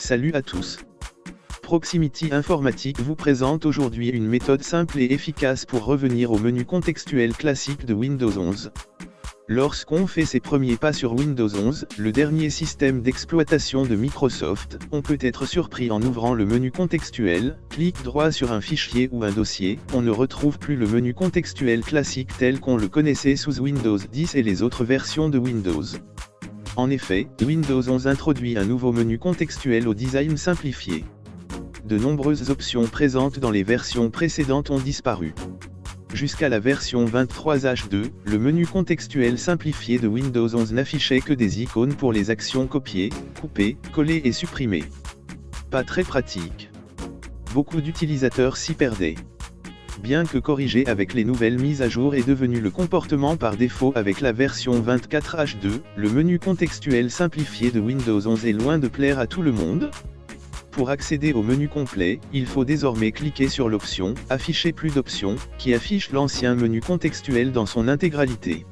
Salut à tous. Proximity Informatique vous présente aujourd'hui une méthode simple et efficace pour revenir au menu contextuel classique de Windows 11. Lorsqu'on fait ses premiers pas sur Windows 11, le dernier système d'exploitation de Microsoft, on peut être surpris en ouvrant le menu contextuel, clic droit sur un fichier ou un dossier, on ne retrouve plus le menu contextuel classique tel qu'on le connaissait sous Windows 10 et les autres versions de Windows. En effet, Windows 11 introduit un nouveau menu contextuel au design simplifié. De nombreuses options présentes dans les versions précédentes ont disparu. Jusqu'à la version 23H2, le menu contextuel simplifié de Windows 11 n'affichait que des icônes pour les actions copier, couper, coller et supprimer. Pas très pratique. Beaucoup d'utilisateurs s'y perdaient. Bien que corrigé avec les nouvelles mises à jour est devenu le comportement par défaut avec la version 24H2, le menu contextuel simplifié de Windows 11 est loin de plaire à tout le monde. Pour accéder au menu complet, il faut désormais cliquer sur l'option « Afficher plus d'options » qui affiche l'ancien menu contextuel dans son intégralité.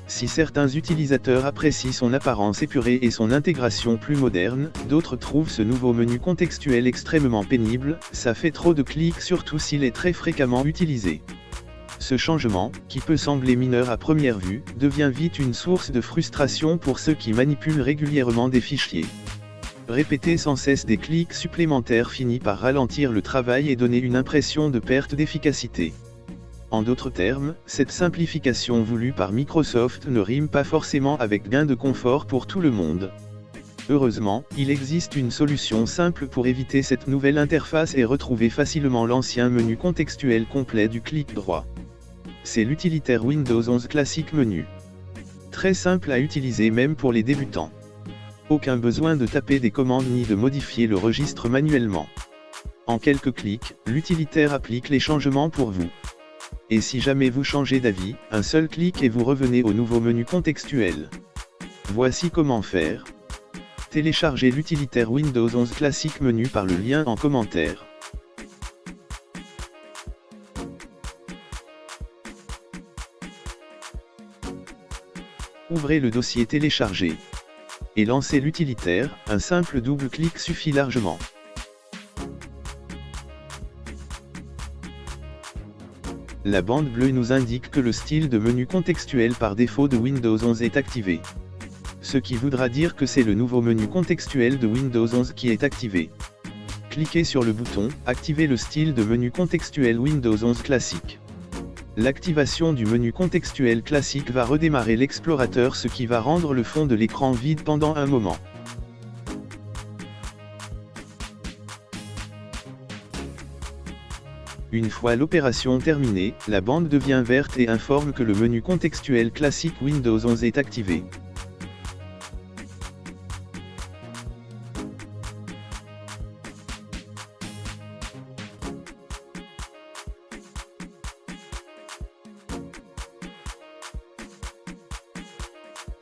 Si certains utilisateurs apprécient son apparence épurée et son intégration plus moderne, d'autres trouvent ce nouveau menu contextuel extrêmement pénible, ça fait trop de clics surtout s'il est très fréquemment utilisé. Ce changement, qui peut sembler mineur à première vue, devient vite une source de frustration pour ceux qui manipulent régulièrement des fichiers. Répéter sans cesse des clics supplémentaires finit par ralentir le travail et donner une impression de perte d'efficacité. En d'autres termes, cette simplification voulue par Microsoft ne rime pas forcément avec gain de confort pour tout le monde. Heureusement, il existe une solution simple pour éviter cette nouvelle interface et retrouver facilement l'ancien menu contextuel complet du clic droit. C'est l'utilitaire Windows 11 Classic Menu. Très simple à utiliser même pour les débutants. Aucun besoin de taper des commandes ni de modifier le registre manuellement. En quelques clics, l'utilitaire applique les changements pour vous. Et si jamais vous changez d'avis, un seul clic et vous revenez au nouveau menu contextuel. Voici comment faire. Téléchargez l'utilitaire Windows 11 Classic Menu par le lien en commentaire. Ouvrez le dossier téléchargé. Et lancez l'utilitaire, un simple double-clic suffit largement. La bande bleue nous indique que le style de menu contextuel par défaut de Windows 11 est activé. Ce qui voudra dire que c'est le nouveau menu contextuel de Windows 11 qui est activé. Cliquez sur le bouton « Activer le style de menu contextuel Windows 11 classique ». L'activation du menu contextuel classique va redémarrer l'explorateur, ce qui va rendre le fond de l'écran vide pendant un moment. Une fois l'opération terminée, la bande devient verte et informe que le menu contextuel classique Windows 11 est activé.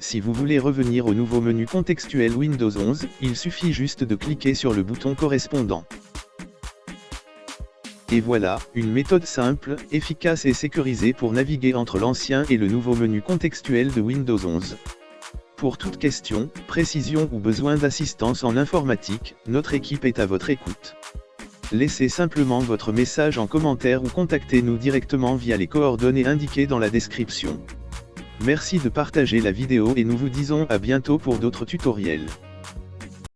Si vous voulez revenir au nouveau menu contextuel Windows 11, il suffit juste de cliquer sur le bouton correspondant. Et voilà, une méthode simple, efficace et sécurisée pour naviguer entre l'ancien et le nouveau menu contextuel de Windows 11. Pour toute question, précision ou besoin d'assistance en informatique, notre équipe est à votre écoute. Laissez simplement votre message en commentaire ou contactez-nous directement via les coordonnées indiquées dans la description. Merci de partager la vidéo et nous vous disons à bientôt pour d'autres tutoriels.